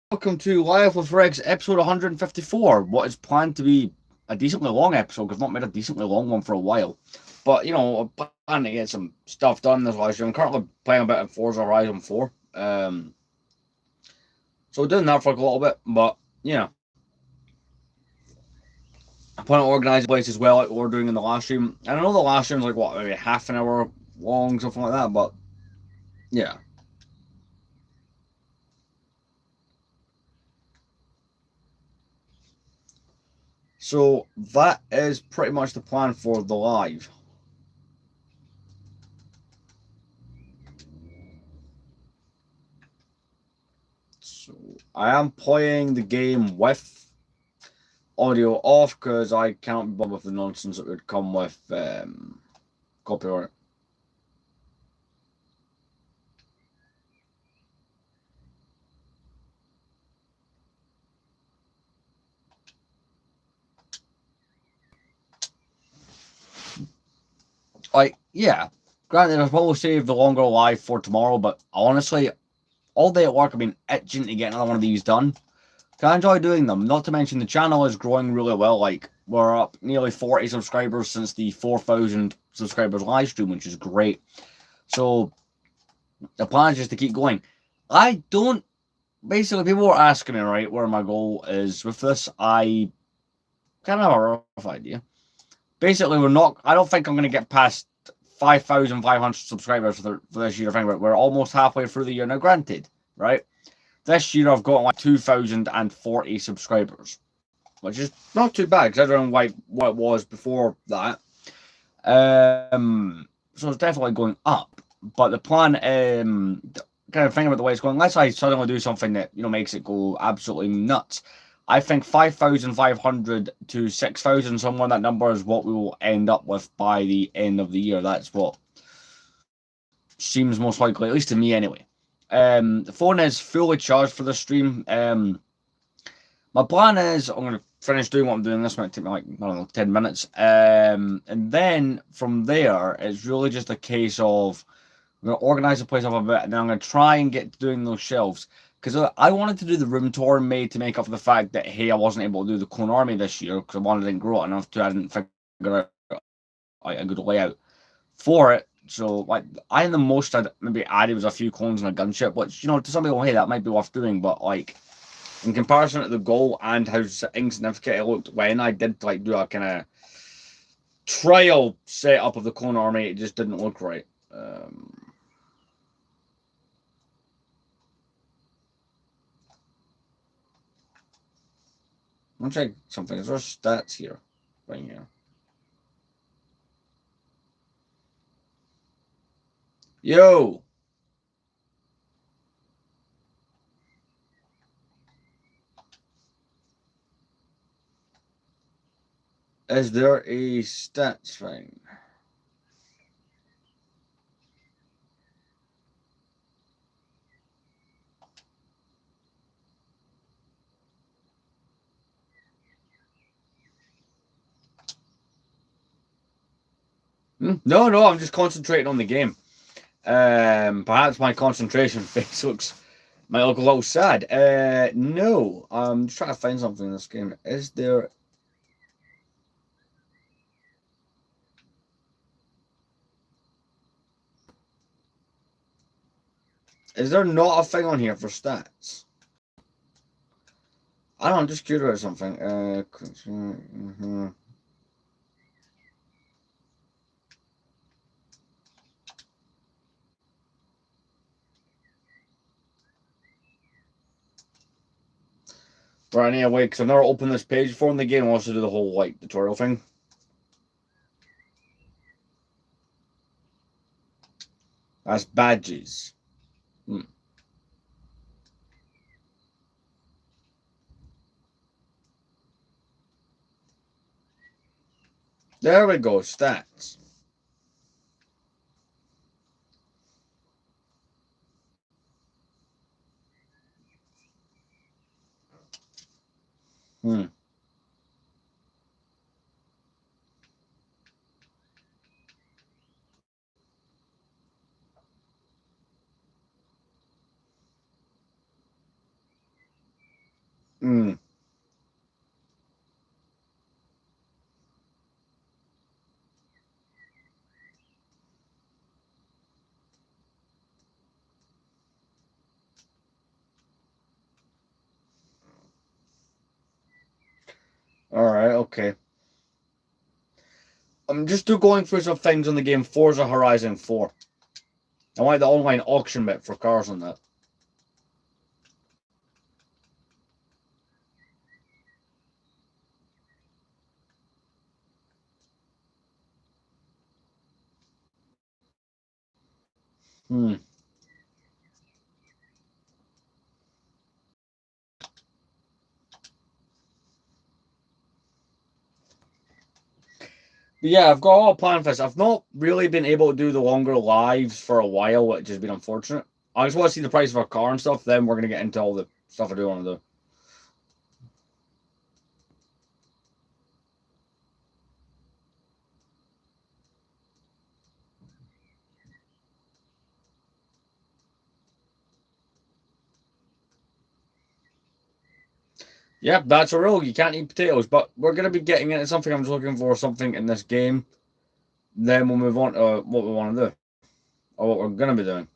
welcome to Live with Regs, episode 154. What is planned to be a decently long episode, because I've not made a decently long one for a while. But, I'm planning to get some stuff done this last year. I'm currently playing a bit of Forza Horizon 4. So doing that for like a little bit, but, I'm planning to organise the place as well, like we were doing in the last stream. And I know the last stream was like, what, maybe half an hour long, something like that, but, yeah. So that is pretty much the plan for the live. So I am playing the game with audio off because I can't be bothered with the nonsense that would come with copyright. Like, yeah, granted, I'll probably save the longer live for tomorrow, but honestly, all day at work, I've been itching to get another one of these done. I enjoy doing them. Not to mention, the channel is growing really well. Like, we're up nearly 40 subscribers since the 4,000 subscribers live stream, which is great. So, the plan is just to keep going. I don't basically, people were asking me, right, where my goal is with this. I kind of have a rough idea. Basically, I don't think I'm going to get past 5,500 subscribers for this year. We're almost halfway through the year. Now, granted, right, this year I've got like 2,040 subscribers, which is not too bad considering like what it was before that. So it's definitely going up. But the plan, kind of thinking about the way it's going, unless I suddenly do something that makes it go absolutely nuts, I think 5,500 to 6,000, somewhere that number is what we will end up with by the end of the year. That's what seems most likely, at least to me anyway. The phone is fully charged for the stream. My plan is I'm going to finish doing what I'm doing. This might take me like, I don't know, 10 minutes. And then from there, it's really just a case of I'm going to organize the place up a bit, and then I'm going to try and get to doing those shelves. Because I wanted to do the room tour made to make up for the fact that, hey, I wasn't able to do the Clone Army this year because I didn't grow it enough to, I didn't figure out like, a good layout for it. So, like, I think the most I'd maybe added was a few clones and a gunship, which, to some people, hey, that might be worth doing, but, like, in comparison to the goal and how insignificant it looked when I did like do a kind of trial setup of the clone army, it just didn't look right. I'm check something. Is there stats here? Right here. Yo, is there a stats thing? No, I'm just concentrating on the game. Perhaps my concentration face might look a little sad. No, I'm just trying to find something in this game. Is there not a thing on here for stats? I don't know, I'm just curious about something. Right, anyway, because I've never opened this page before in the game. I want to do the whole, like, tutorial thing. That's badges. Hmm. There we go, stats. Hmm. Mm. All right, okay. I'm just going through some things on the game Forza Horizon 4. I want the online auction bit for cars on that. Hmm. But yeah, I've got all planned for this. I've not really been able to do the longer lives for a while, which has been unfortunate. I just want to see the price of our car and stuff. Then we're gonna get into all the stuff I do want to do. Yep, that's a rule. You can't eat potatoes. But we're gonna be getting into something. I'm just looking for something in this game. Then we'll move on to what we want to do or what we're gonna be doing.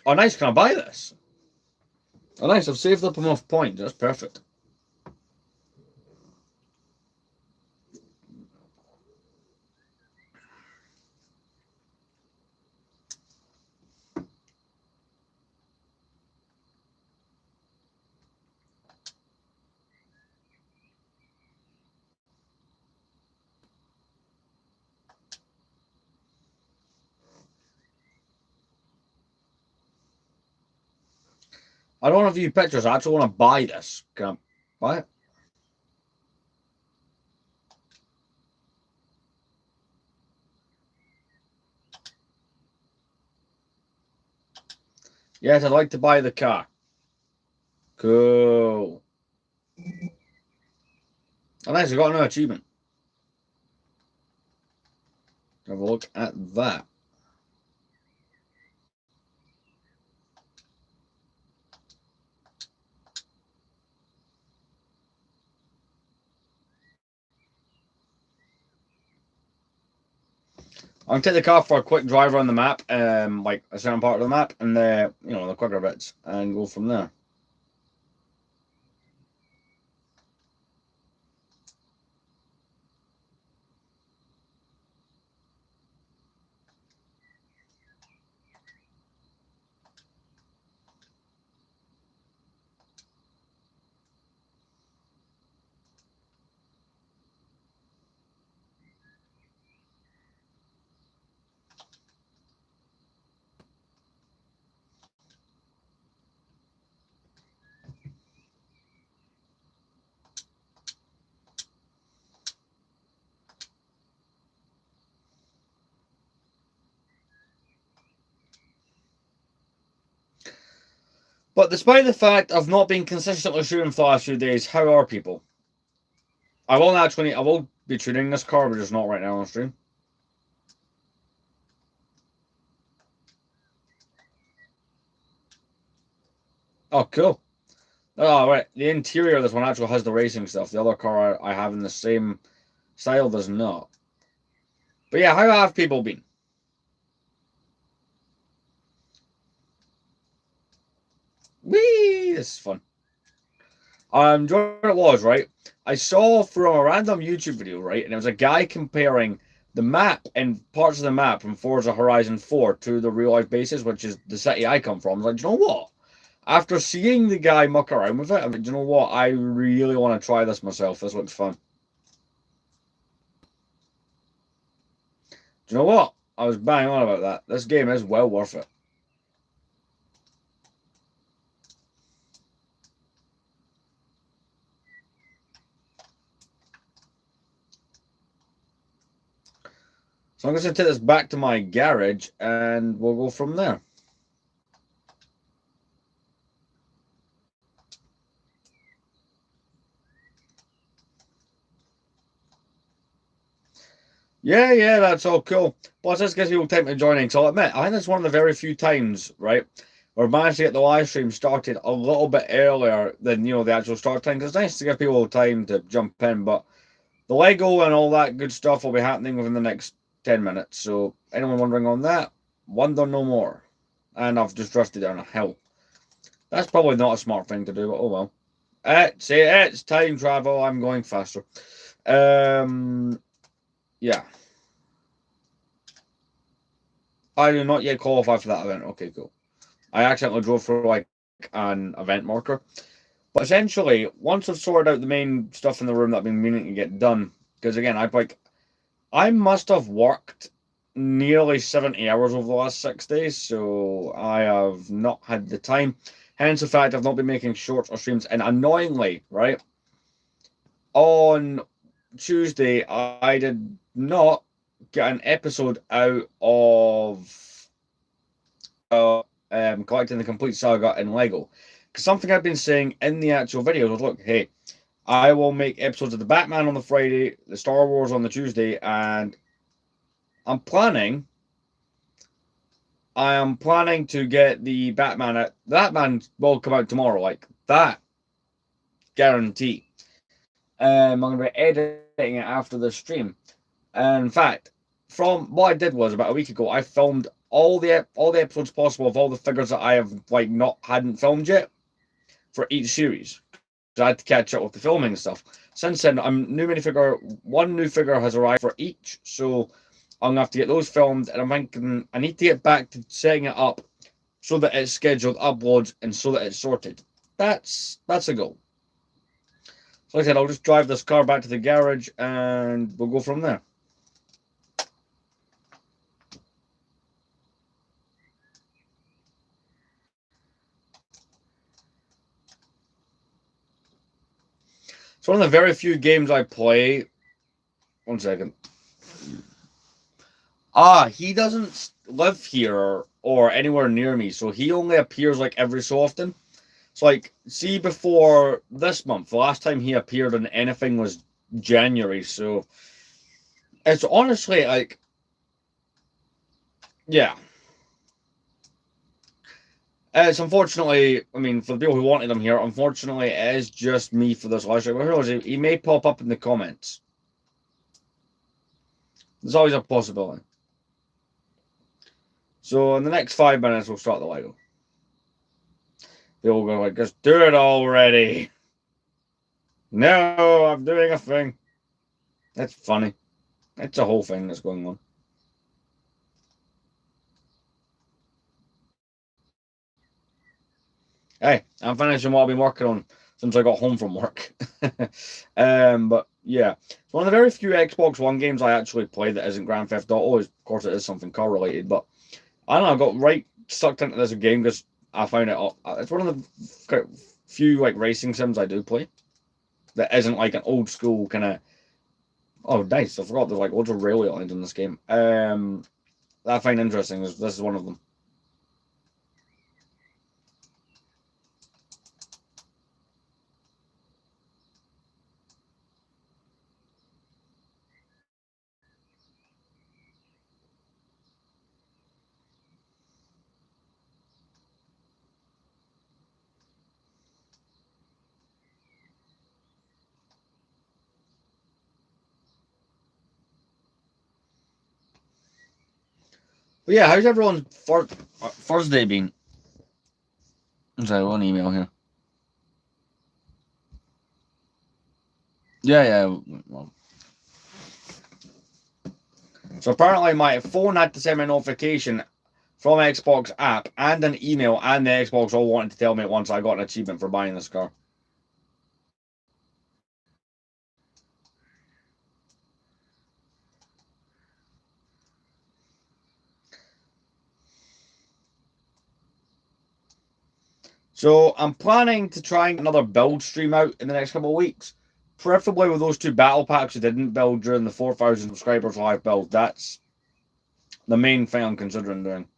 Oh, nice. Can I buy this? Oh, nice. I've saved up enough points. That's perfect. I don't want to view pictures. I actually want to buy this. Can I buy it? Yes, I'd like to buy the car. Cool. Oh, nice. I got another achievement. Have a look at that. I'm gonna take the car for a quick drive around the map, like a certain part of the map, and the quicker bits, and go from there. But despite the fact I've not been consistently shooting for the last few days, how are people? I will be tuning this car, but just not right now on stream. Oh, cool. Oh, right. The interior of this one actually has the racing stuff. The other car I have in the same style does not. But yeah, how have people been? Whee! This is fun. Do you know what it was, right? I saw from a random YouTube video, right? And it was a guy comparing the map and parts of the map from Forza Horizon 4 to the real life basis, which is the city I come from. I was like, do you know what? After seeing the guy muck around with it, I mean, do you know what? I really want to try this myself. This looks fun. Do you know what? I was bang on about that. This game is well worth it. So I'm just going to take this back to my garage and we'll go from there. Yeah, yeah, that's all cool. Plus, this gives people time to joining. So I'll admit, I think that's one of the very few times, right, where I managed to get the live stream started a little bit earlier than, the actual start time. 'Cause it's nice to give people time to jump in, but the Lego and all that good stuff will be happening within the next 10 minutes. So anyone wondering on that, wonder no more. And I've just drifted down a hill. That's probably not a smart thing to do, but oh well. It's time travel. I'm going faster. Yeah. I do not yet qualify for that event. Okay, cool. I accidentally drove through like an event marker. But essentially, once I've sorted out the main stuff in the room that I've been meaning to get done, because again, I must have worked nearly 70 hours over the last 6 days, so I have not had the time. Hence the fact I've not been making shorts or streams. And annoyingly, right, on Tuesday, I did not get an episode out of collecting the complete saga in Lego. Because something I've been saying in the actual videos was, look, hey, I will make episodes of the Batman on the Friday, the Star Wars on the Tuesday, and I'm planning. I am planning to get the Batman. The Batman will come out tomorrow, like that, guarantee. I'm going to be editing it after the stream. And in fact, from what I did was about a week ago, I filmed all the episodes possible of all the figures that I have like not hadn't filmed yet for each series. So I had to catch up with the filming and stuff. Since then, one new figure has arrived for each, so I'm gonna have to get those filmed. And I'm thinking I need to get back to setting it up so that it's scheduled uploads and so that it's sorted. That's a goal. So like I said, I'll just drive this car back to the garage and we'll go from there. It's one of the very few games I play. One second. He doesn't live here or anywhere near me, so he only appears like every so often. So, like, see, before this month, the last time he appeared on anything was January. So, it's honestly like, yeah. It's unfortunately, I mean, for the people who wanted him here, unfortunately, it is just me for this live stream. But who knows? He may pop up in the comments. There's always a possibility. So, in the next 5 minutes, we'll start the Lego. People go like, just do it already. No, I'm doing a thing. That's funny. It's a whole thing that's going on. Hey, I'm finishing what I've been working on since I got home from work. But yeah, it's one of the very few Xbox One games I actually play that isn't Grand Theft Auto. Of course, it is something car related, but I don't know. I got right sucked into this game because I found it. It's one of the few like racing sims I do play that isn't like an old school kind of. Oh, nice! I forgot there's like loads of railway lines in this game. That I find interesting. This is one of them. But yeah, how's everyone's Thursday been? Sorry, one email here. Yeah, yeah. Well. So apparently my phone had to send me a notification from Xbox app and an email, and the Xbox all wanted to tell me once I got an achievement for buying this car. So I'm planning to try and get another build stream out in the next couple of weeks. Preferably with those two battle packs I didn't build during the 4,000 subscribers live build. That's the main thing I'm considering doing.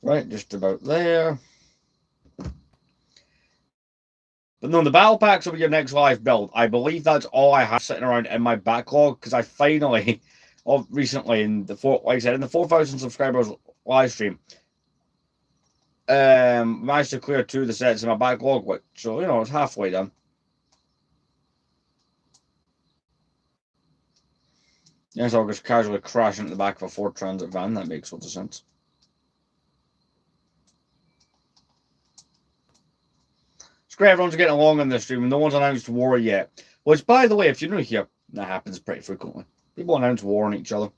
Right, just about there. But no, the battle packs will be your next live build. I believe that's all I have sitting around in my backlog because I finally, recently, in the like I said, in the 4,000 subscribers live stream, managed to clear 2 of the sets in my backlog, which, so, it's halfway done. Yes, I'll just casually crash into the back of a Ford Transit van. That makes lots of sense. It's great everyone's getting along in this stream, and no one's announced war yet. Which, by the way, if you're new here, that happens pretty frequently. People announce war on each other.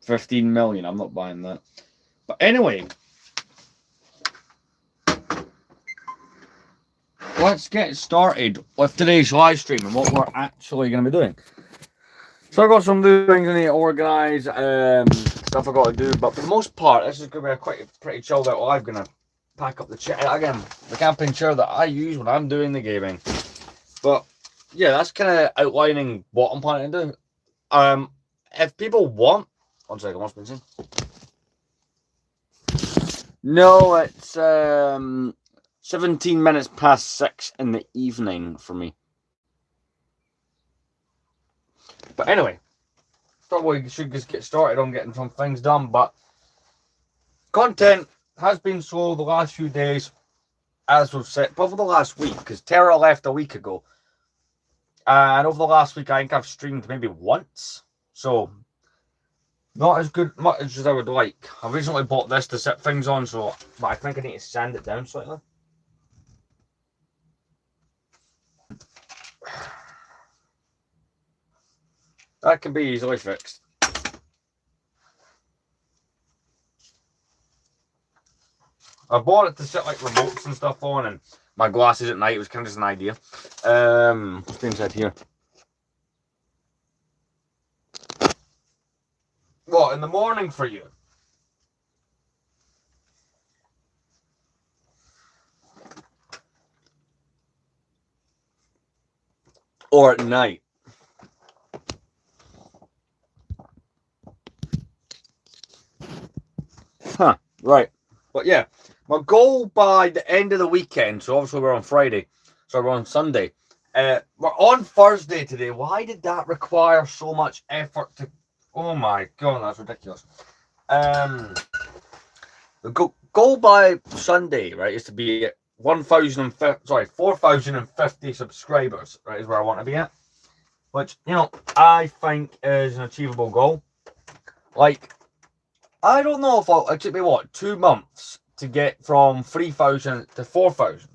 $15 million. I'm not buying that. But anyway, let's get started with today's live stream and what we're actually going to be doing. So I've got some things I need to organise, stuff I've got to do, but for the most part, this is going to be a pretty chilled out live. I'm going to pack up the chair, again, the camping chair that I use when I'm doing the gaming. But yeah, that's kind of outlining what I'm planning to do. If people want, one second, what's been seen? No, it's 17 minutes past 6 in the evening for me. But anyway, probably should just get started on getting some things done. But content has been slow the last few days, as we've said, probably the last week, because Terra left a week ago. And over the last week, I think I've streamed maybe once. So, not as much as I would like. I recently bought this to set things on, but I think I need to sand it down slightly. That can be easily fixed. I bought it to set like remotes and stuff on, and my glasses at night. It was kind of just an idea. What's being said here? What, in the morning for you? Or at night? Huh, right. But yeah, my goal by the end of the weekend, so obviously we're on Friday, so we're on Sunday. We're on Thursday today. Why did that require so much effort to... Oh my god, that's ridiculous. The goal by Sunday, right, is to be at 4,050 subscribers, right, is where I want to be at. Which, I think is an achievable goal. Like, I don't know if it took me, 2 months to get from 3,000 to 4,000.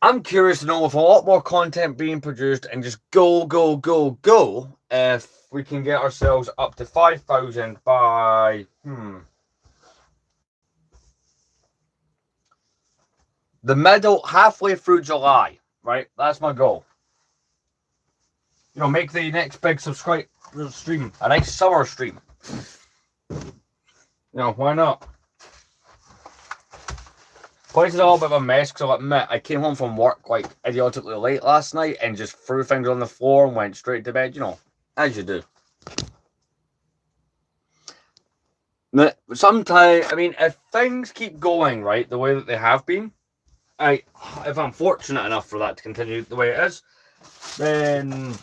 I'm curious to know if a lot more content being produced and just go, if we can get ourselves up to 5,000 by, the halfway through July, right? That's my goal. Make the next big subscribe stream a nice summer stream. Why not? Place is all a bit of a mess because I'll admit I came home from work like idiotically late last night and just threw things on the floor and went straight to bed, as you do. Sometimes, if things keep going right the way that they have been, if I'm fortunate enough for that to continue the way it is, then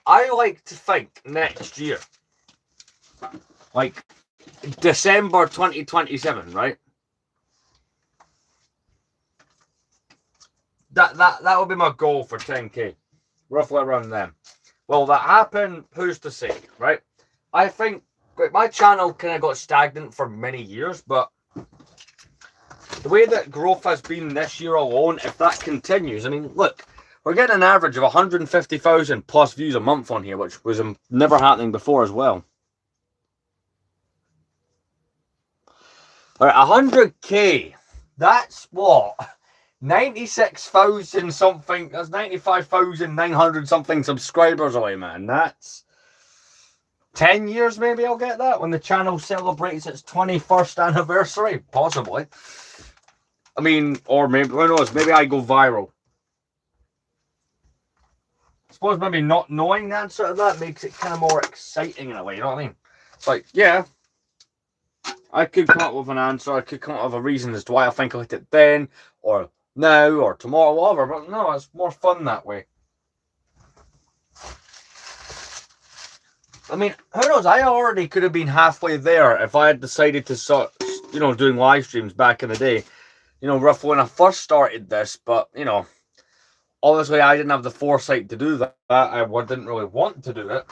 I like to think next year, like December 2027, right? That would be my goal for 10k, roughly around then. Will that happen? Who's to say, right? I think my channel kind of got stagnant for many years, but the way that growth has been this year alone, if that continues, look, we're getting an average of 150,000 plus views a month on here, which was never happening before as well. All right, 100k. That's what 96,000 something. That's 95,900 something subscribers away, man. That's 10 years maybe I'll get that when the channel celebrates its 21st anniversary. Possibly. I mean, or maybe, who knows, maybe I go viral. I suppose maybe not knowing the answer to that makes it kind of more exciting in a way, you know what I mean? It's like, yeah, I could come up with an answer, I could come up with a reason as to why I think I hit it then, or now, or tomorrow, whatever, but no, it's more fun that way. I mean, who knows, I already could have been halfway there if I had decided to start, you know, doing live streams back in the day. You know, roughly when I first started this, but, you know, obviously I didn't have the foresight to do that. I didn't really want to do it.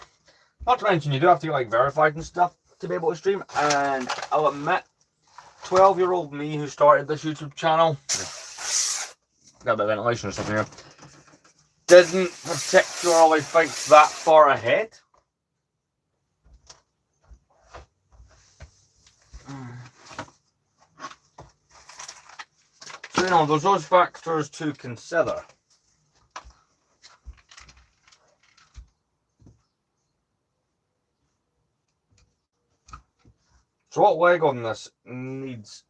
Not to mention, you do have to get, like, verified and stuff to be able to stream. And I'll admit, 12-year-old me who started this YouTube channel, got a bit of ventilation or something here, didn't particularly think that far ahead. So, you know, there's those factors to consider. So what leg on this needs...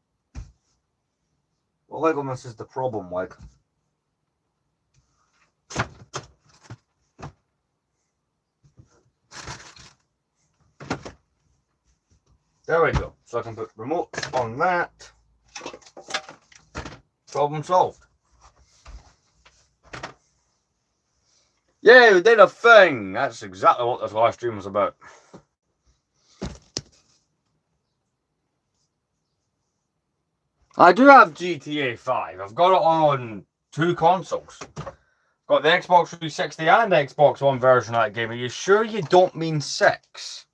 What leg on this is the problem leg? There we go. So I can put remote on that. Problem solved. Yeah, we did a thing. That's exactly what this live stream was about. I do have GTA 5. I've got it on 2 consoles. Got the Xbox 360 and Xbox One version of that game. Are you sure you don't mean 6?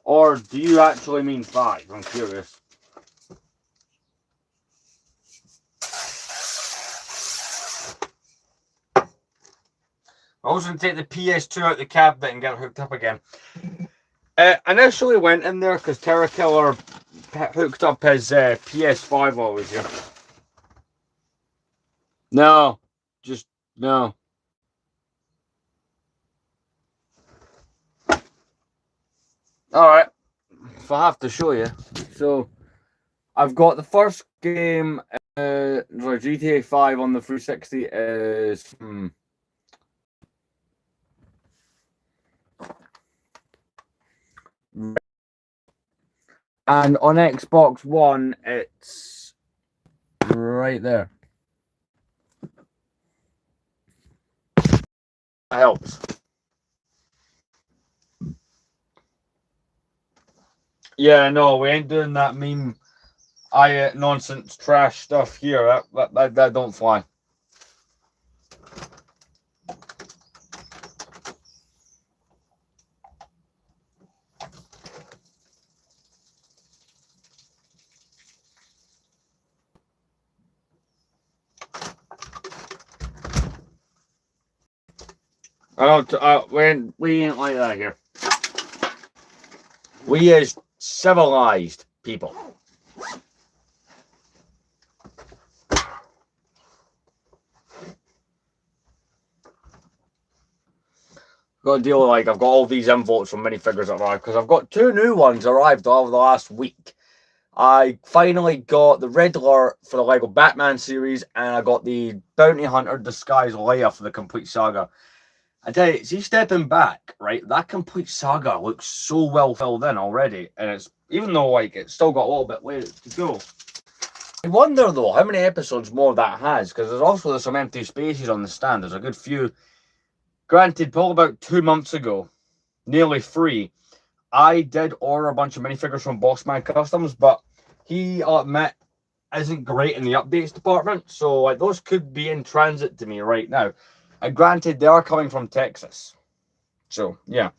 Or do you actually mean 5? I'm curious. I was going to take the PS2 out the cabinet and get it hooked up again. Initially went in there because Terra Killer hooked up his PS5 while I was here. No, just no. Alright, if I have to show you. So, I've got the first game, GTA 5 on the 360 is... And on Xbox One, it's right there. That helps. Yeah, no, we ain't doing that meme, nonsense, trash stuff here. That don't fly. I don't. We ain't like that here. We is civilized people. Got to deal with, like, I've got all these invotes from minifigures that arrived because I've got 2 new ones arrived over the last week. I finally got the Riddler for the Lego Batman series, and I got the Bounty Hunter Disguise Leia for the Complete Saga. I tell you, see, stepping back, right, that Complete Saga looks so well filled in already, and it's, even though, like, it's still got a little bit later to go. I wonder, though, how many episodes more that has, because there's some empty spaces on the stand. There's a good few. Granted, probably about 2 months ago, nearly 3, I did order a bunch of minifigures from Bossman Customs, but he, I'll admit, isn't great in the updates department, so, like, those could be in transit to me right now. And granted, they are coming from Texas. So, yeah.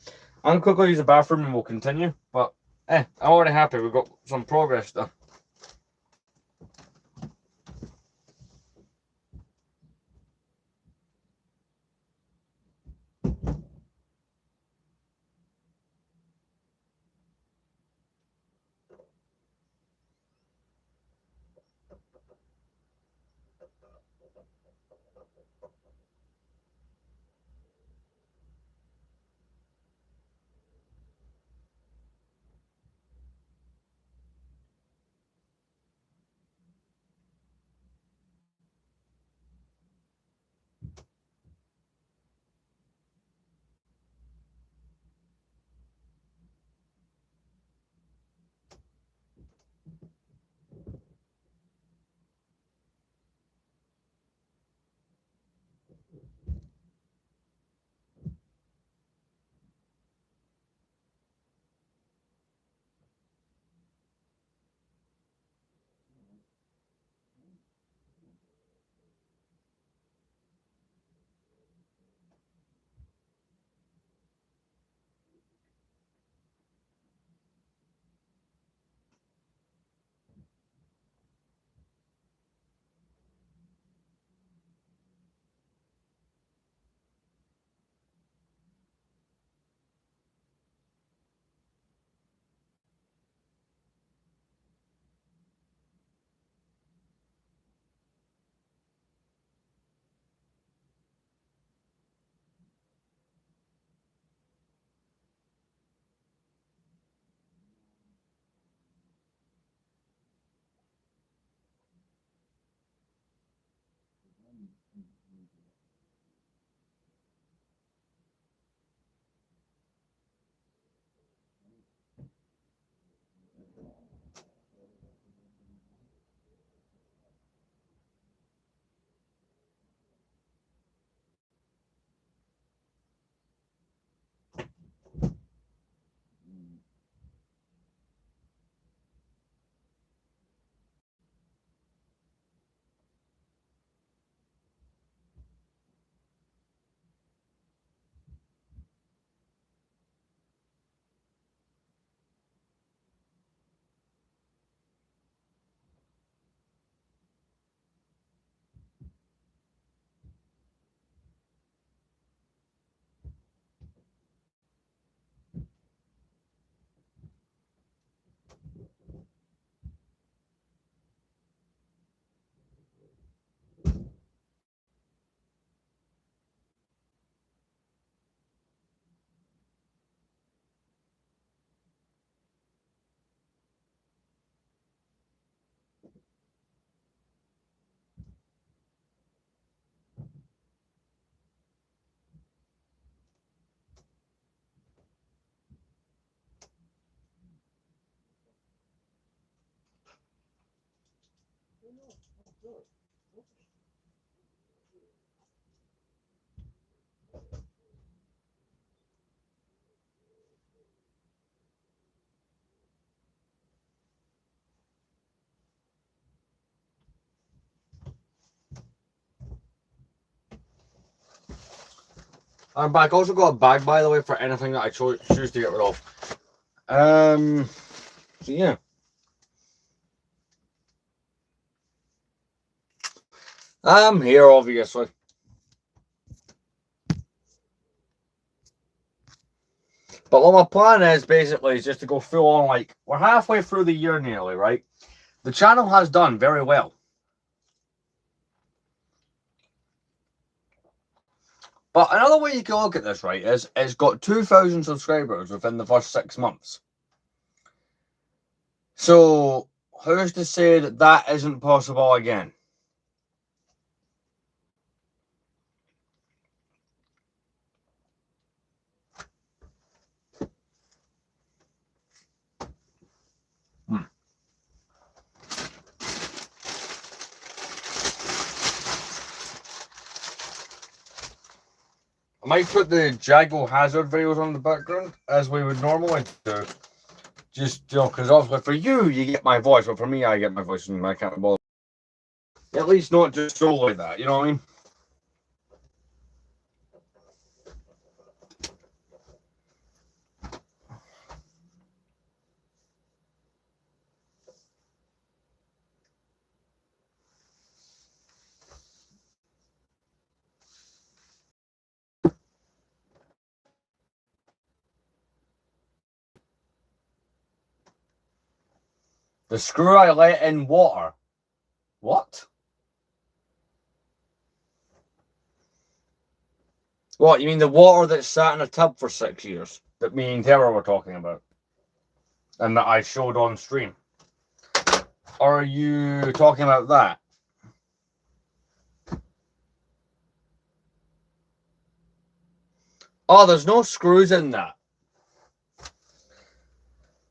I'm quickly use the bathroom and we'll continue. But, I'm already happy. We've got some progress done. I'm back. Also got a bag, by the way, for anything that I choose to get rid of. So yeah. I'm here, obviously. But what my plan is, basically, is just to go full on, like, we're halfway through the year nearly, right? The channel has done very well. But another way you can look at this, right, is it's got 2,000 subscribers within the first 6 months. So, who's to say that that isn't possible again? I might put the Jago Hazard videos on the background, as we would normally do. Just, you know, because obviously for you, you get my voice, but for me, I get my voice and I can't bother. At least not just solely that, you know what I mean? The screw I let in water. What? What, you mean the water that sat in a tub for 6 years? That me and Tara were talking about? And that I showed on stream? Or are you talking about that? Oh, there's no screws in that.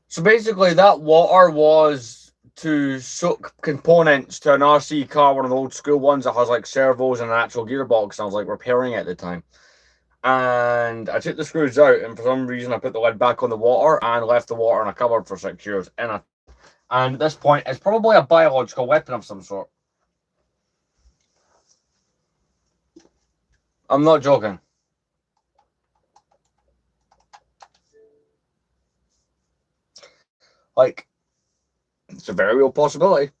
So basically that water was to suck components to an RC car, one of the old school ones that has like servos and an actual gearbox. And I was like repairing it at the time. And I took the screws out, and for some reason I put the lid back on the water and left the water in a cupboard for 6 years. And at this point, it's probably a biological weapon of some sort. I'm not joking. Like, it's a very real possibility.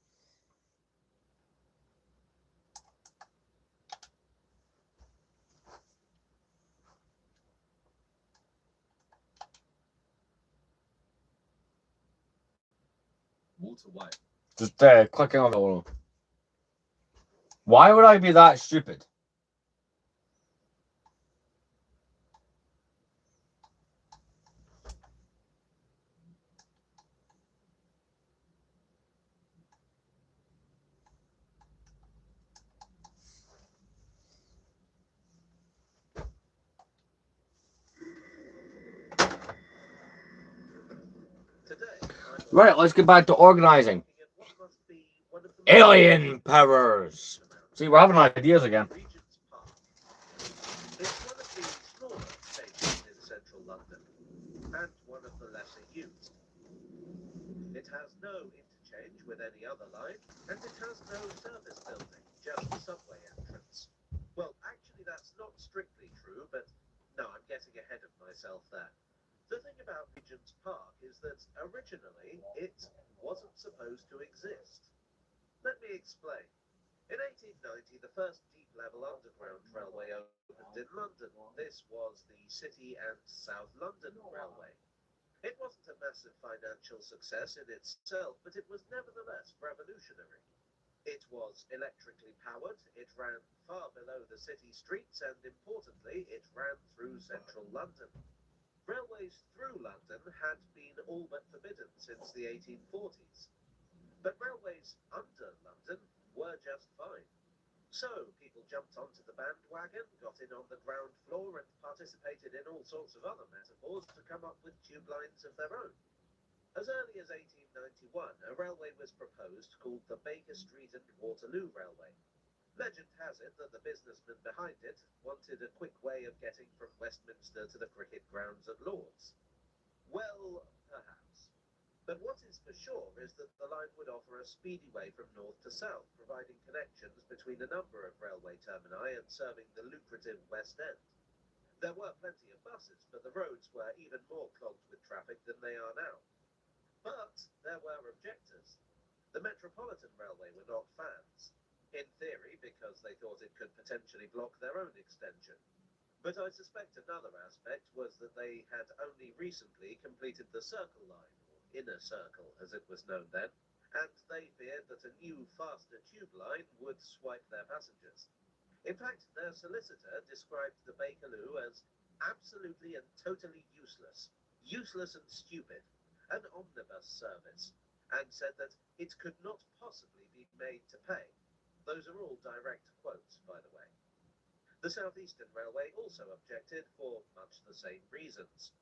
Walter White. Just clicking on the wall. Why would I be that stupid? Right, let's get back to organizing. Alien powers. See, we're having ideas again. It's one of the smaller stations in central London, and one of the lesser used. It has no interchange with any other line, and it has no service building, just the subway entrance. Well, actually, that's not strictly true, but no, I'm getting ahead of myself there. The thing about Regent's Park is that originally it wasn't supposed to exist. Let me explain. In 1890, the first deep-level underground railway opened in London. This was the City and South London Railway. It wasn't a massive financial success in itself, but it was nevertheless revolutionary. It was electrically powered, it ran far below the city streets, and importantly, it ran through central London. Railways through London had been all but forbidden since the 1840s. But railways under London were just fine. So people jumped onto the bandwagon, got in on the ground floor, and participated in all sorts of other metaphors to come up with tube lines of their own. As early as 1891, a railway was proposed called the Baker Street and Waterloo Railway. Legend has it that the businessman behind it wanted a quick way of getting from Westminster to the cricket grounds at Lord's. Well, perhaps. But what is for sure is that the line would offer a speedy way from north to south, providing connections between a number of railway termini and serving the lucrative West End. There were plenty of buses, but the roads were even more clogged with traffic than they are now. But there were objectors. The Metropolitan Railway were not fans. In theory, because they thought it could potentially block their own extension. But I suspect another aspect was that they had only recently completed the Circle Line, or Inner Circle as it was known then, and they feared that a new, faster tube line would swipe their passengers. In fact, their solicitor described the Bakerloo as absolutely and totally useless and stupid, an omnibus service, and said that it could not possibly be made to pay. Those are all direct quotes, by the way. The South Eastern Railway also objected for much the same reasons.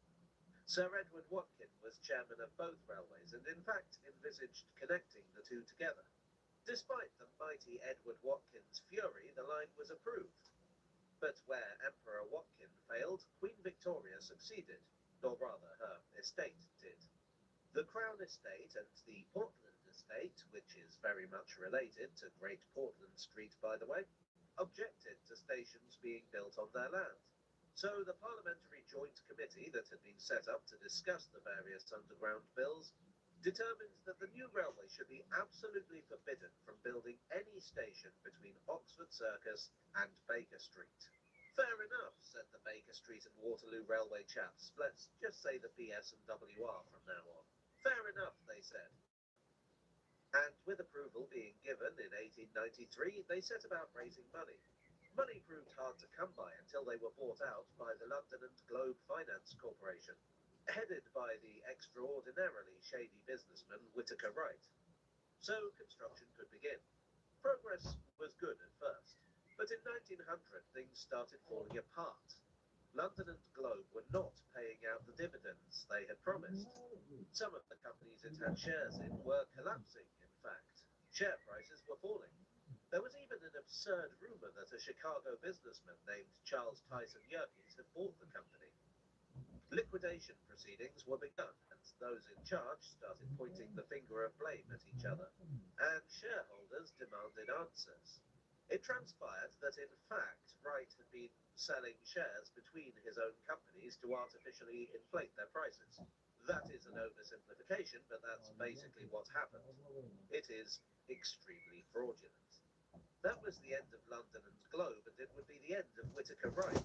Sir Edward Watkin was chairman of both railways and in fact envisaged connecting the two together. Despite the mighty Edward Watkin's fury, the line was approved. But where Emperor Watkin failed, Queen Victoria succeeded, or rather her estate did. The Crown Estate and the Portland Estate, which is very much related to Great Portland Street, by the way, objected to stations being built on their land. So the Parliamentary Joint Committee that had been set up to discuss the various underground bills determined that the new railway should be absolutely forbidden from building any station between Oxford Circus and Baker Street. Fair enough, said the Baker Street and Waterloo Railway chaps. Let's just say the PS and WR from now on. Fair enough, they said. And with approval being given in 1893, they set about raising money. Money proved hard to come by until they were bought out by the London and Globe Finance Corporation, headed by the extraordinarily shady businessman Whittaker Wright. So construction could begin. Progress was good at first, but in 1900 things started falling apart. London and Globe were not paying out the dividends they had promised. Some of the companies it had shares in were collapsing, and Share prices were falling. There was even an absurd rumor that a Chicago businessman named Charles Tyson Yerkes had bought the company. Liquidation proceedings were begun, and those in charge started pointing the finger of blame at each other, and shareholders demanded answers. It transpired that, in fact, Wright had been selling shares between his own companies to artificially inflate their prices. That is an oversimplification, but that's basically what happened. It is extremely fraudulent. That was the end of London and Globe, and it would be the end of Whittaker Wright.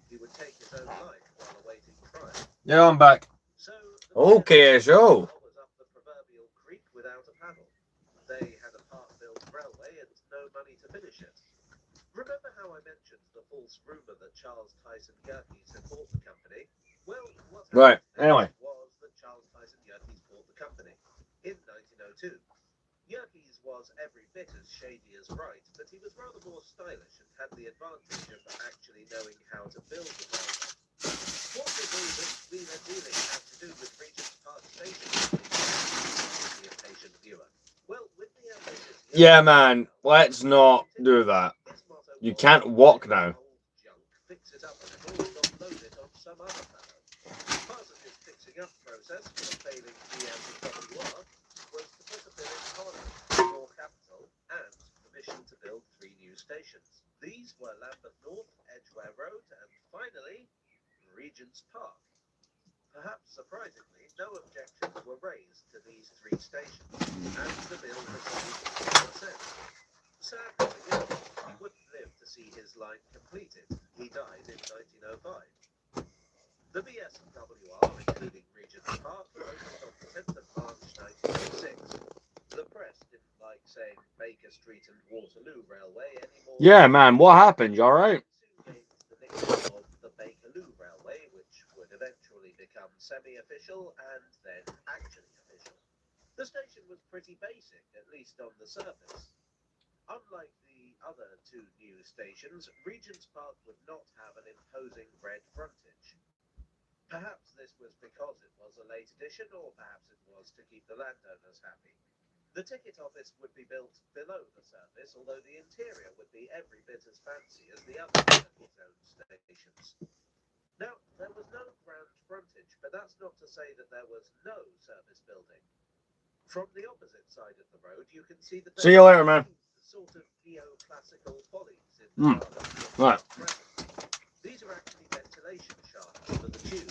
He would take his own life while awaiting trial. Yeah, I'm back. So Okay, so. was up the proverbial creek without a paddle. They had a part-built railway and no money to finish it. Remember how I mentioned the false rumor that Charles Tyson Yerkes had bought the company? Well, what Right, happened anyway. was that Charles Tyson Yerkes bought the company in 1902. Yerkes was every bit as shady as Wright, but he was rather more stylish and had the advantage of actually knowing how to build the railway. What did all this wheeler dealing have to do with Regent's Park Station? The impatient viewer. Well, with the ambitious Yeah, man, let's not do that. You can't walk now. Fix it up a little and offload it on some other fellow. Part of his fixing up process for the failing GMWR was to put a bill in Parliament for more capital and permission to build 3 new stations. These were Lambeth North, Edgware Road, and finally, Regent's Park. Perhaps surprisingly, no objections were raised to these 3 stations, and the bill received consent. Sadly, he wouldn't live to see his line completed. He died in 1905. The BSWR, including Regent's Park, opened on the 10th of March 1906. The press didn't like saying Baker Street and Waterloo Railway anymore. Yeah, man, what happened? You alright? Soon gained the nickname of the Bakerloo Railway, which would eventually become semi-official and then actually official. The station was pretty basic, at least on the surface. Unlike the other 2 new stations, Regent's Park would not have an imposing red frontage. Perhaps this was because it was a late addition, or perhaps it was to keep the landowners happy. The ticket office would be built below the surface, although the interior would be every bit as fancy as the other zone stations. Now, there was no ground frontage, but that's not to say that there was no service building. From the opposite side of the road, you can see that See you later, man. Sort of neoclassical follies in the Right. These are actually ventilation shafts for the tube.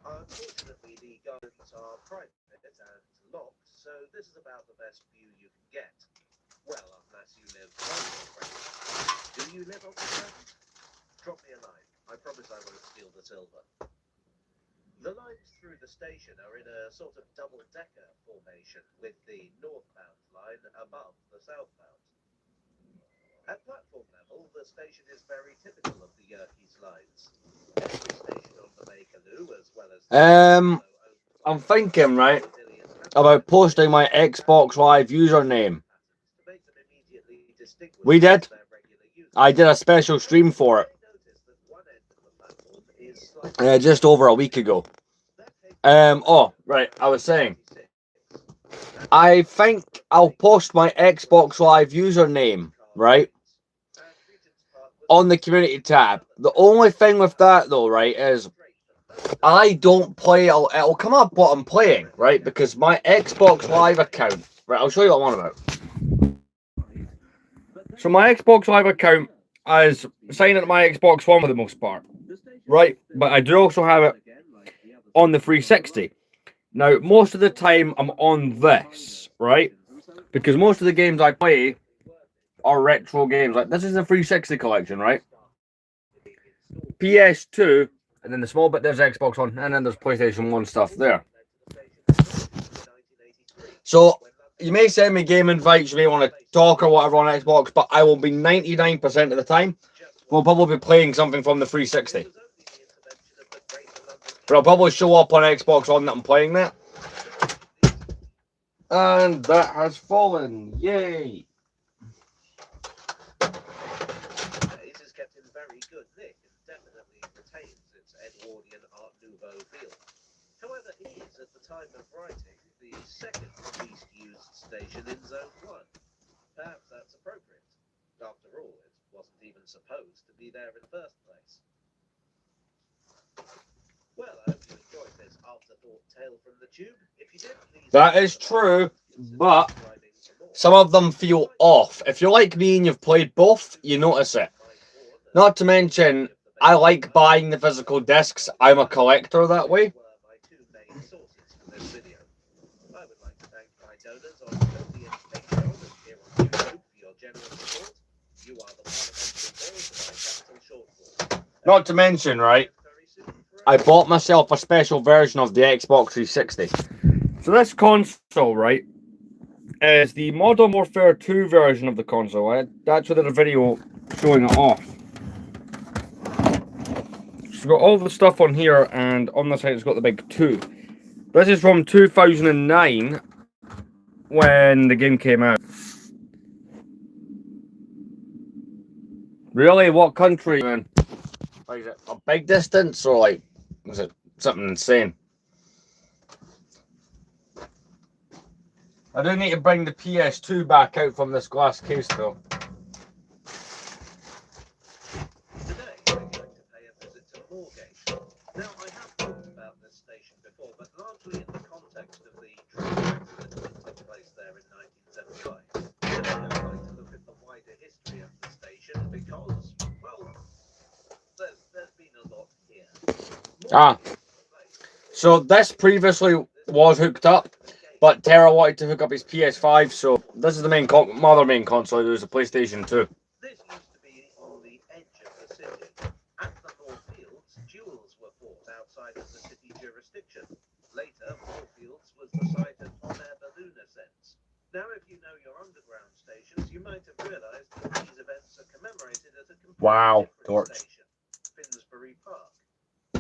Unfortunately, the gardens are private and locked, so this is about the best view you can get. Well, unless you live on the ground. Do you live on the ground? Drop me a line. I promise I won't steal the silver. The lines through the station are in a sort of double-decker formation, with the northbound line above the southbound. At platform level, the station is very typical of the Yerkes lines. Every station on the Bakerloo, as well as I'm thinking, right, about posting my Xbox Live username. We did. I did a special stream for it. Just over a week ago. Oh, right, I was saying. I think I'll post my Xbox Live username, right, on the community tab. The only thing with that, though, right, is I don't play. It'll come up what I'm playing, right, because my Xbox Live account, right, I'll show you what I'm on about. So my Xbox Live account is signed into my Xbox One for the most part, right, but I do also have it on the 360. Now, most of the time I'm on this, right, because most of the games I play are retro games. Like, this is the 360 collection, right? PS2, and then the small bit there's Xbox One, and then there's PlayStation 1 stuff there. So, you may send me game invites, you may want to talk or whatever on Xbox, but I will be 99% of the time, we'll probably be playing something from the 360. But I'll probably show up on Xbox One that I'm playing that. And that has fallen. Yay! Is kept in very good nick and definitely retains its Edwardian Art Nouveau feel. However, it is, at the time of writing, the second least used station in Zone 1. perhaps that's appropriate. After all, it wasn't even supposed to be there in the first place. Well, I hope you enjoyed this afterthought tale from the tube. If you did, please... That is true, but some of them feel off. If you're like me and you've played both, you notice it. Not to mention, I like buying the physical discs. I'm a collector that way. I would like to thank my donors on Kofi and Patreon and here on YouTube for your generous support. You are the parliamentary voice of my capital shortfall. Not to mention, right, I bought myself a special version of the Xbox 360. So this console, right, is the Modern Warfare 2 version of the console. I actually did a video showing it off. It's got all the stuff on here, and on the side it's got the big 2. This is from 2009, when the game came out. Really? What country? Man? Like, is it a big distance, or like, is it something insane? I do need to bring the PS2 back out from this glass case, though. Today, I'd like to pay a visit to Moorgate. Now, I have talked about this station before, but largely in the context of the train accident that took place there in 1975. Today, I'd like to look at the wider history of the station because, well, there's been a lot here. So this previously was hooked up, but Terra wanted to hook up his PS5, so this is the main main console. There's a PlayStation 2. This used to be on the edge of the city. At the Moorfields, duels were fought outside of the city jurisdiction. Later, Moorfields was the site of hot-air balloon ascents. Now, if you know your underground stations, you might have realised that these events are commemorated at a completely different station, Finsbury Park.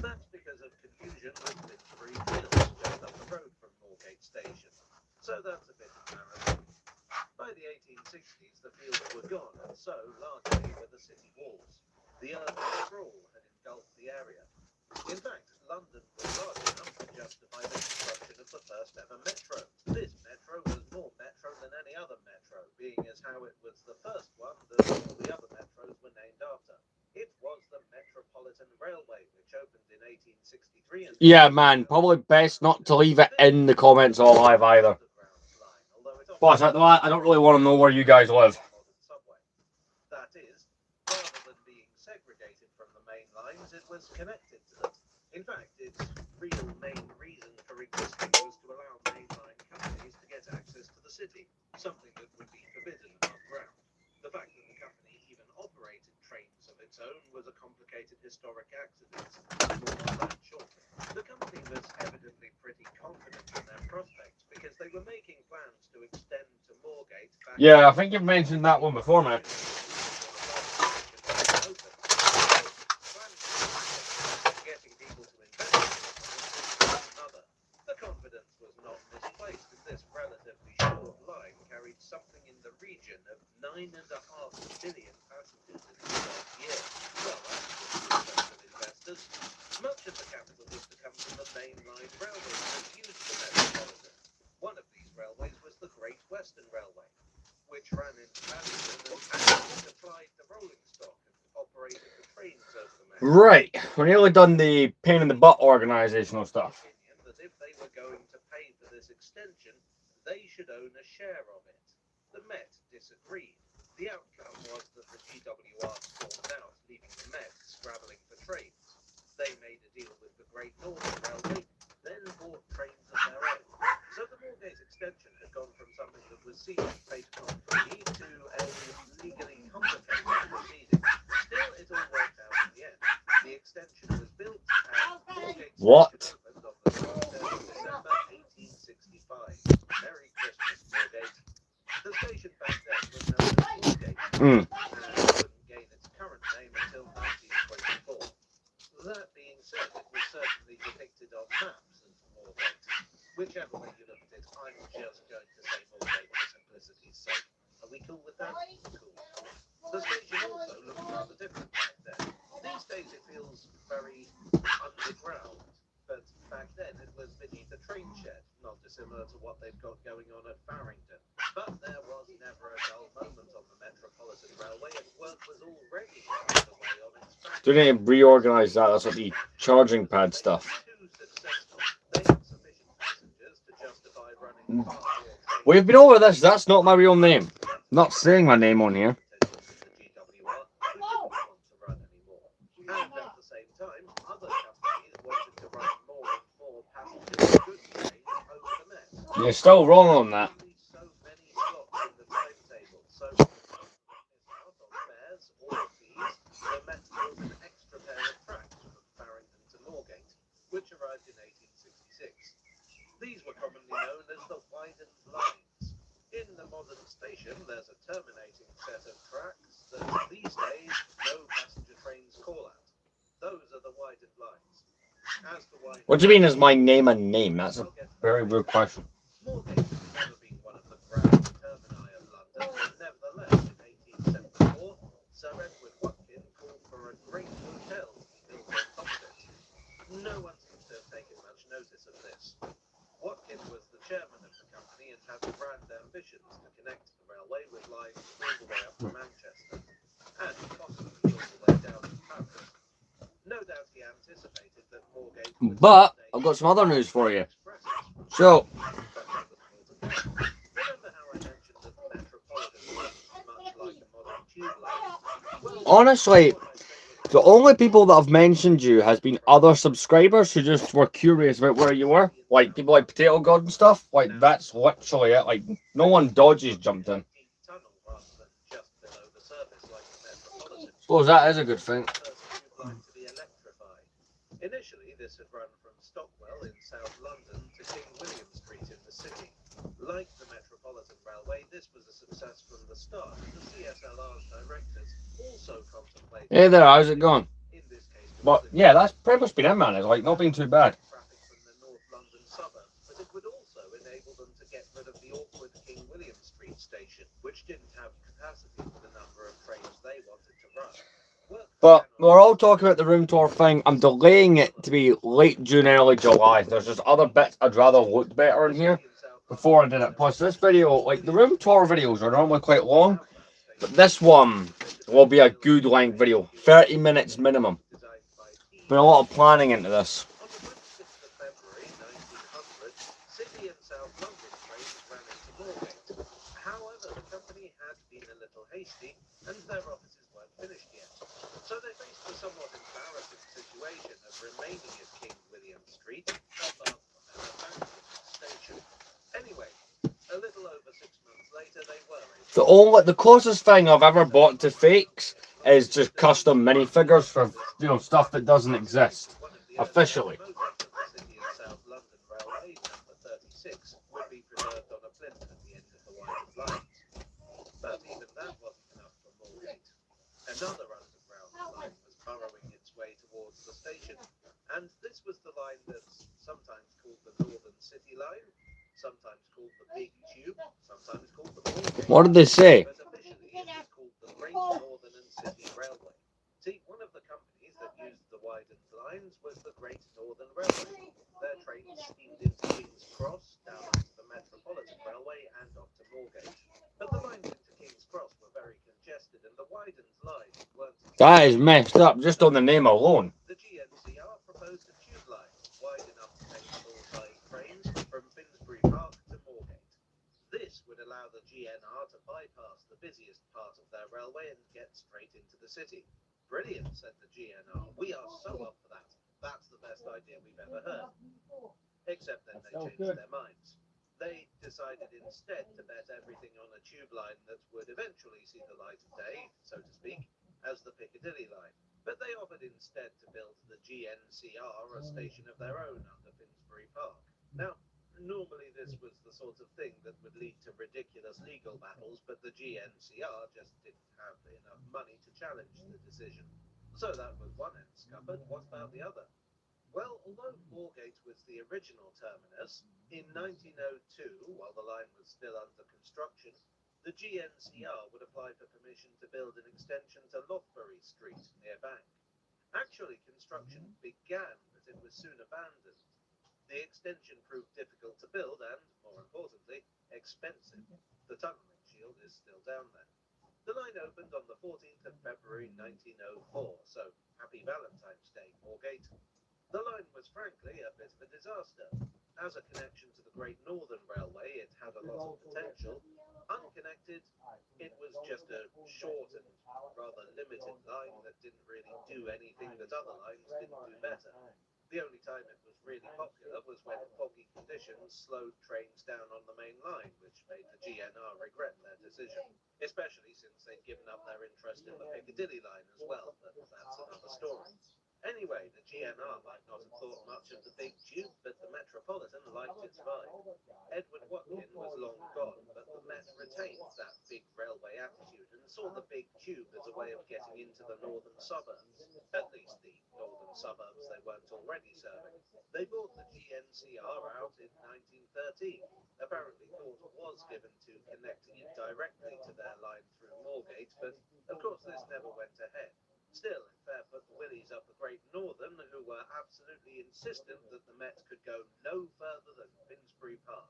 That's because of confusion with Finsbury Fields, just up the road from Moorgate Station. So that's a bit embarrassing. By the 1860s, the fields were gone, and so largely were the city walls. The urban sprawl had engulfed the area. In fact, London was large enough to justify the construction of the first ever metro. This metro was more metro than any other metro, being as how it was the first one that all the other metros were named after. It was the Metropolitan Railway, which opened in 1863. And yeah, man, probably best not to leave it in the comments all live either. But I don't really want to know where you guys live. That is, rather than being segregated from the main lines, it was connected to them. In fact, its real main reason for existing was to allow mainline companies to get access to the city, something that would be forbidden underground. The fact that the company even operated trains of its own was a complicated historic accident. More on that shortly. The company was evidently pretty confident in their prospects because they were making plans to extend to Moorgate. Yeah, I think you've mentioned that one before, man. Getting people to invest in another. The confidence was not misplaced, as this relatively short line carried something in the region of 9.5 million passengers in its first year. Well, that's good in terms of investors. Much of the capital was to come from the main line railways that used the Metropolitan. One of these railways was the Great Western Railway, which ran into Paddington and supplied the rolling stock and operated the trains over the Met. Right, we're nearly done the pain in the butt organizational stuff. That if they were going to pay for this extension, they should own a share of it. The Met disagreed. The outcome was that the GWR stormed out, leaving the Met scrabbling for trains. They made a deal with the Great Northern Railway, then bought trains of their own. So the Moorgate extension had gone from something that was seen as fait accompli to a legally complicated proceeding. Still, it all worked out in the end. The extension was built and Moorgate What? opened on the 23rd of December 1865. Merry Christmas, Moorgate. The station back then was known as Moorgate and wouldn't gain its current name until 1924. That being said, it was certainly depicted on maps as Moorgate. Whichever way you look at it, I'm just going to say Moorgate for simplicity's sake. Are we cool with that? Cool. The station also looked rather different back then. These days it feels very underground, but back then it was beneath a train shed, not dissimilar to what they've got going on at Farringdon. But there was never a dull moment on the Metropolitan Railway, and work was already underway on expansion. Do they need to reorganize that? That's like the charging pad stuff. Too successful. They had sufficient passengers to justify running far more trains. We've been over this. That's not my real name. Not saying my name on here. The GWR, who didn't want to run anymore. And at the same time, other companies wanted to run more and more passenger goods trains over the Met. You're still wrong on that. Only so many slots in the timetable, so out on fares or fees, the Met built an extra pair of tracks from Farringdon to Moorgate, which arrived in 1866. These were commonly known as the widened lines. In the modern station, there's a terminating set of tracks that these days no passenger trains call at. Those are the widened lines. As the widened What do you mean is my name a name? That's a I'll get to that very later. rude question. Moorgate has never been one of the grand termini of London, but nevertheless, in 1874, Sir Edward Watkin called for a great hotel to be built on top of it. No one seems to have taken much notice of this. Watkin was the chairman of the company and had grand ambitions to connect the railway with lines all the way up to Manchester, and possibly all the way down to Paris. No doubt he anticipated that Moorgate would But someday I've got some other news for you. expresses. So, Remember how I mentioned that the Metropolitan was much like a modern tube line? Well, honestly, what I said was the only people that have mentioned you has been other subscribers who just were curious about where you were. Like people like Potato God and stuff. Like that's literally it. Like no one dodges jumped in. deep tunnel rather than just below the surface like the Metropolitan. Suppose that is a good thing. The first tube line to be electrified. Initially, this had run from Stockwell in South London to King William Street in the city. Like the Metropolitan Railway, this was a success from the start. The CSLR's directors also contemplated. Hey there, how's it going? In this case, But yeah, that's pretty much been it, man. It's like not been too bad. traffic from the North London suburbs, but it would also enable them to get rid of the awkward King William Street station, which didn't have capacity for the number of trains they wanted to run. But we're all talking about the room tour thing. I'm delaying it to be late June, early July. There's just other bits I'd rather look better in here before I did it. Plus, this video, like the room tour videos are normally quite long, but this one will be a good length video, 30 minutes minimum. Been a lot of planning into this. On the 26th of February 1900, City and South London trains ran into Moorgate. However, the company had been a little hasty, and their offices weren't finished yet. So they faced the somewhat embarrassing situation of remaining at King William Street above an abandoned station. Anyway, a little over 6 months later, they were able The closest thing I've ever bought to fakes is just custom minifigures for stuff that doesn't exist officially. Most of the City and South London Railway, number 36, would be preserved on a plinth at the end of the widened lines. But even that wasn't enough for Moorgate. Another underground line was burrowing its way towards the station, and this was the line that's sometimes called the Northern City Line, sometimes called the Big Tube, sometimes called the Moorgate. What did they say? But officially it was called the Great Northern and City Railway. See, one of the companies that used the widened lines was the Great Northern Railway. Their trains steamed into King's Cross, down onto the Metropolitan Railway and off to Moorgate. But the lines into King's Cross were very congested and the widened lines weren't. That is messed up just on the name alone. The GNCR proposed a tube line wide enough to take full-size trains from Finsbury Park to Moorgate. This would allow the GNR to bypass the busiest part of their railway and get straight into the city. Brilliant, said the GNR. We are so up for that. That's the best idea we've ever heard. Except then they changed their minds. They decided instead to bet everything on a tube line that would eventually see the light of day, so to speak, as the Piccadilly line. But they offered instead to build the GNCR a station of their own under Finsbury Park. Now, normally this was the sort of thing that would lead to ridiculous legal battles, but the GNCR just didn't have enough money to challenge the decision. So that was one end scuppered. What about the other? Well, although Moorgate was the original terminus, in 1902, while the line was still under construction, the GNCR would apply for permission to build an extension to Lothbury Street near Bank. Actually, construction began, but it was soon abandoned. The extension proved difficult to build and, more importantly, expensive. The is still down there. The line opened on the 14th of February 1904, so happy Valentine's Day, Moorgate. The line was frankly a bit of a disaster. As a connection to the Great Northern Railway, it had a lot of potential. Unconnected, it was just a short and rather limited line that didn't really do anything that other lines didn't do better. The only time it was really popular was when foggy conditions slowed trains down on the main line, which made the GNR regret their decision, especially since they'd given up their interest in the Piccadilly line as well, but that's another story. Anyway, the GNR might not have thought much of the big tube, but the Metropolitan liked its vibe. Edward Watkin was long gone, but the Met retained that big railway attitude and saw the big tube as a way of getting into the northern suburbs, at least the northern suburbs they weren't already serving. They bought the GNCR out in 1913, apparently thought was given to connecting it directly to their line through Moorgate, but of course this never went ahead. Still, it fair put the willies up the Great Northern, who were absolutely insistent that the Met could go no further than Finsbury Park.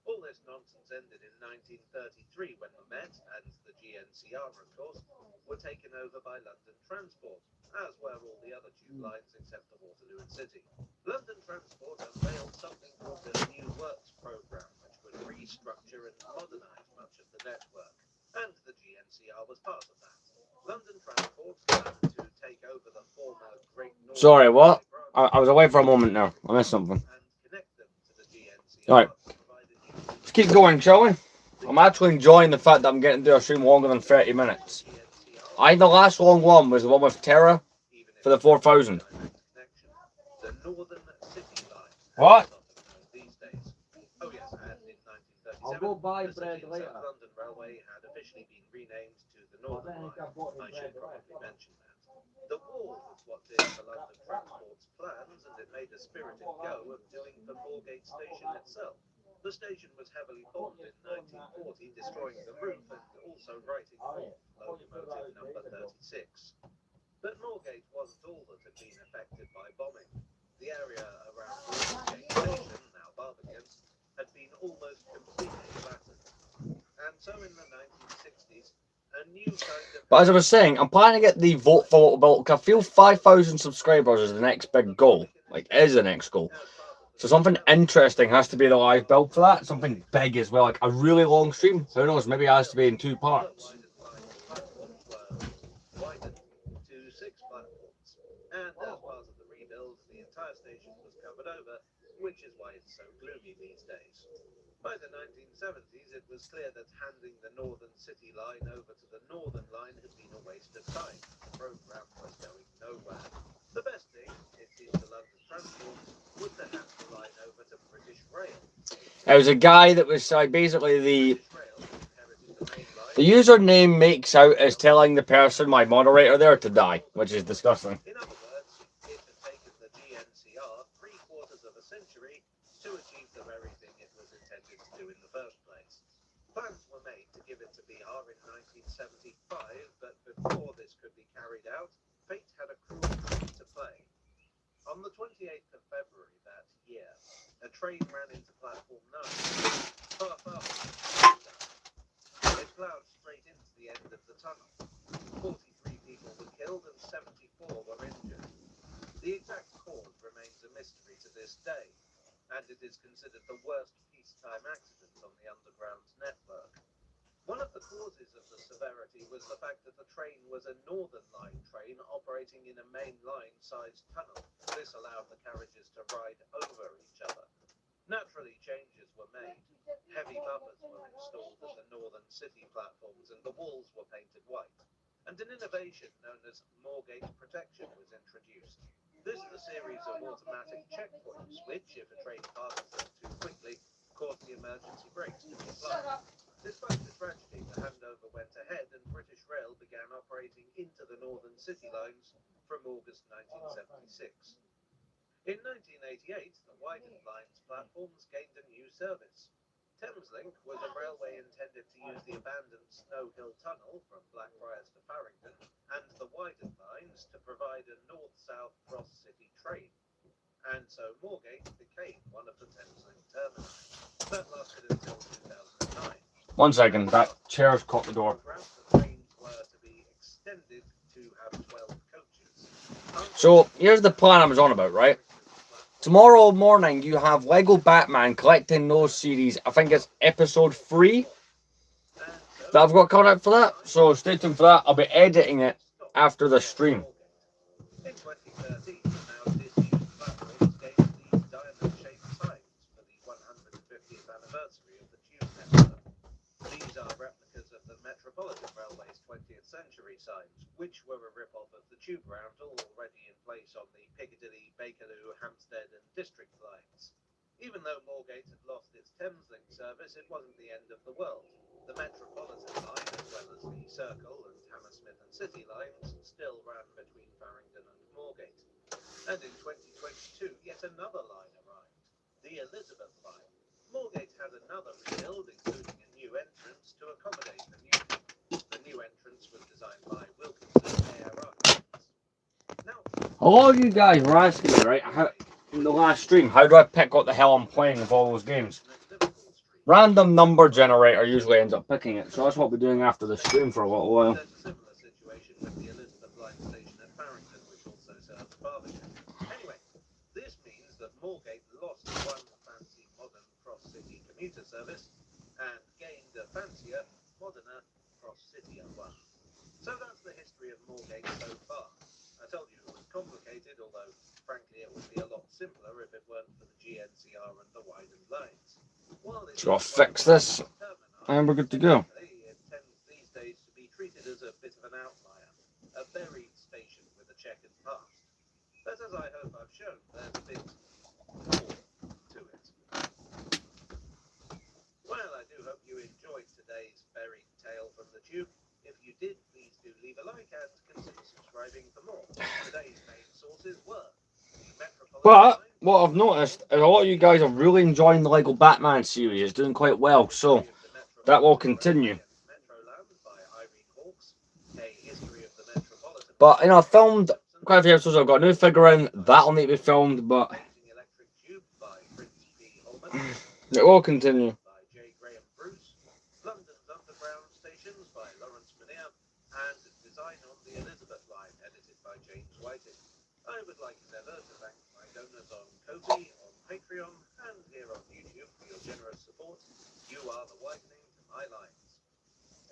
All this nonsense ended in 1933 when the Met, and the GNCR of course, were taken over by London Transport, as were all the other tube lines except the Waterloo and City. London Transport unveiled something called the New Works Programme, which would restructure and modernise much of the network, and the GNCR was part of that. London Transport planned to take over the former Great Northern Sorry, what? Railway I was away for a moment now. I missed something. and connect them to the GNCR. Right. to provide a new Let's keep going, shall we? I'm actually enjoying the fact that I'm getting to do a stream longer than 30 minutes. GNCR, I think the last long one was the one with Terra even if for the 4000. direct connection. The Northern City Line. What? as it's often known these days. Oh yes, and in 1937, I'll go buy the bread City and later. South London Railway had officially been renamed to the Northern Line. I should probably mention that. The wall was what did for London Transport's plans, and it made a spirited go of doing the Moorgate station itself. The station was heavily bombed in 1940, destroying the roof and also writing off locomotive number 36. But Moorgate wasn't all that had been affected by bombing. The area around Moorgate Station, now Barbican, had been almost completely flattened. And so in the 1960s, a new kind of... But as I was saying, I'm planning to get the vote for Little Bill. I feel 5,000 subscribers is the next big goal. Like, is the next goal. So something interesting has to be the live build for that. Something big as well, like a really long stream. Who knows? Maybe it has to be in 2 parts. Widened to 6 platforms, and as part of the rebuild, the entire station was covered over, which is why it's so gloomy these days. By the 1970s, it was clear that handing the Northern City Line over to the Northern Line had been a waste of time. The programme was going nowhere. The best thing, it seemed to London Transport, was to hand the line over to British Rail. It was a guy that was basically British Rail inherited the main line. the username makes out as telling the person, my moderator there, to die, which is disgusting. In other words, it had taken the GNCR 3/4 of a century to achieve the very thing it was intended to do in the first place. Plans were made to give it to BR in 1975, but before this could be carried out, fate had a cruel trick to play. On the 28th of February that year, a train ran into platform 9, far from it plowed straight into the end of the tunnel. 43 people were killed and 74 were injured. The exact cause remains a mystery to this day, and it is considered the worst peacetime accident on the Underground network. One of the causes of the severity was the fact that the train was a Northern Line train operating in a main line-sized tunnel. This allowed the carriages to ride over each other. Naturally, changes were made. Heavy bumpers were installed at the Northern City platforms and the walls were painted white. And an innovation known as Moorgate Protection was introduced. This is a series of automatic checkpoints which, if a train passes them too quickly, cause the emergency brakes to be applied. Despite the tragedy, the handover went ahead and British Rail began operating into the Northern City lines from August 1976. In 1988, the widened line's platforms gained a new service. Thameslink was a railway intended to use the abandoned Snow Hill Tunnel from Blackfriars to Farringdon and the widened lines to provide a north-south cross-city train. And so Moorgate became one of the Thameslink terminals. That lasted until 2009. 1 second, that chairs caught the door. The trains were to be extended to have 12 coaches. So here's the plan I was on about, right? Tomorrow morning you have Lego Batman collecting those series. I think it's episode 3 that I've got coming out for that. So stay tuned for that. I'll be editing it after the stream. In 2013, now disused platforms gained these diamond-shaped signs for the 150th anniversary of the Tube network. These are replicas of the Metropolitan Railway's 20th century signs, which were a rip-off of the Tube round already in place on the Piccadilly, Bakerloo, Hampstead and District lines. Even though Moorgate had lost its Thameslink service, it wasn't the end of the world. The Metropolitan line, as well as the Circle and Hammersmith and City lines, still ran between Farringdon and Moorgate. And in 2022, yet another line arrived, the Elizabeth line. Moorgate had another rebuild, including a new entrance to accommodate the new. The new entrance was designed by Wilkinson ARR. Now, A lot of you guys were asking me, right, how, in the last stream, how do I pick what the hell I'm playing with all those games? Random number generator usually ends up picking it, so that's what we're doing after the stream for a little while. there's a similar situation with the Elizabeth line station at Farringdon, which also serves Barbican. Anyway, this means that Moorgate lost one fancy modern cross-city commuter service and gained a fancier, moderner cross-city one. So that's the history of Moorgate so far. I told you it was complicated, although frankly it would be a lot simpler if it weren't for the GNCR and the widened lines. Just gotta fix this, and we're good to go. It tends these days to be treated as a bit of an outlier, a buried station with a checkered past. But as I hope I've shown, there's a bit more to it. Well, I do hope you enjoyed today's buried tale from the Tube. If you did, please do leave a like and consider subscribing for more. Today's main sources were the Metropolitan But line, what I've noticed is a lot of you guys are really enjoying the Lego Batman series. It's doing quite well, so that will continue. But you know, I filmed quite a few episodes. I've got a new figure in that'll need to be filmed, but it will continue. by J. Graham Bruce, London's Underground Stations by Lawrence Menier, and Design on the Elizabeth Line, edited by James Whiting. I would like as ever to thank my donors on Ko-fi, on Patreon, and here on YouTube for your generous support. You are the widening to my lines.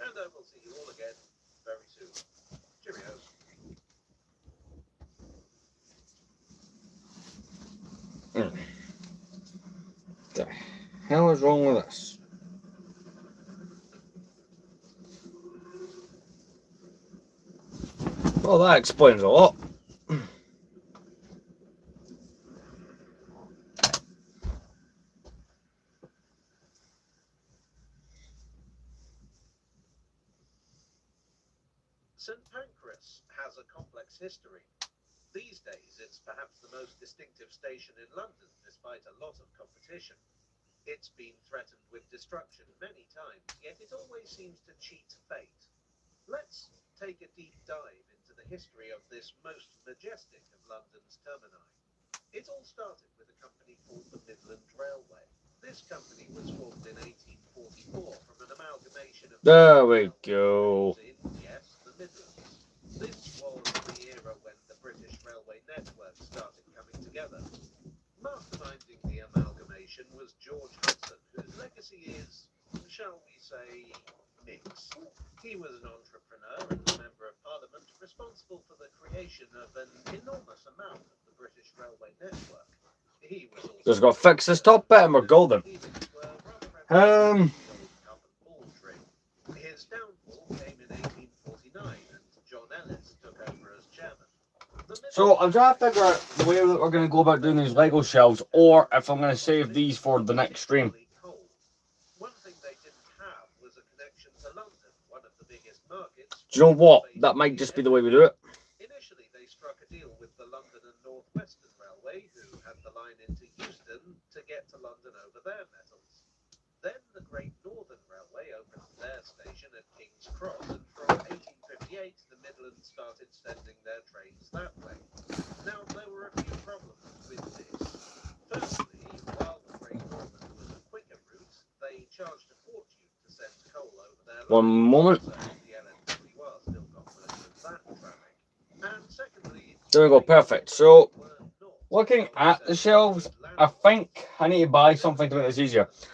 And I will see you all again very soon. Cheerio. The hell is wrong with this? Well, that explains a lot. St Pancras has a complex history. These days, it's perhaps the most distinctive station in London, despite a lot of competition. It's been threatened with destruction many times, yet it always seems to cheat fate. Let's take a deep dive into the history of this most majestic of London's termini. It all started with a company called the Midland Railway. This company was formed in 1844 from an amalgamation of... There we go. Yes, the Midlands. This was the era when the British railway network started coming together. Masterminding the amalgamation was George Hudson, whose legacy is, shall we say, mixed. He was an entrepreneur and a member of Parliament responsible for the creation of an enormous amount of the British railway network. He was also Just gotta fix this top bit and we're golden. His downfall came in 1849 and John Ellis took over as chairman. So I'm trying to figure out the way that we're going to go about doing these Lego shelves, or if I'm going to save these for the next stream. One thing they didn't have was a connection to London, one of the biggest markets. Do you know what? That might just be the way we do it. Initially, they struck a deal with the London and North Western Railway, who had the line into Euston to get to London over their metals. Then the Great Northern Railway opened their station at King's Cross, and from 1858, the Midlands started sending their trains that way. Now, there were a few problems with this. Firstly, while the Great Northern was a quicker route, they charged a fortune to send coal over their line. One moment. There we go, perfect. So, looking at the shelves, I think I need to buy something to make this easier. So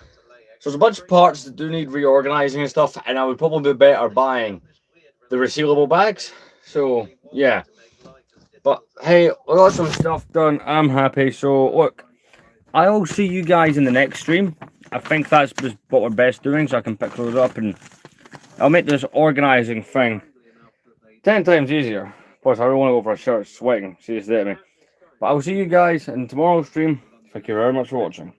there's a bunch of parts that do need reorganizing and stuff, and I would probably be better buying the resealable bags. So, yeah. But hey, we got some stuff done. I'm happy. So, look, I'll see you guys in the next stream. I think that's just what we're best doing, so I can pick those up and I'll make this organizing thing 10 times easier. Plus, I don't want to go for a shirt sweating. See this there, me. But I'll see you guys in tomorrow's stream. Thank you very much for watching.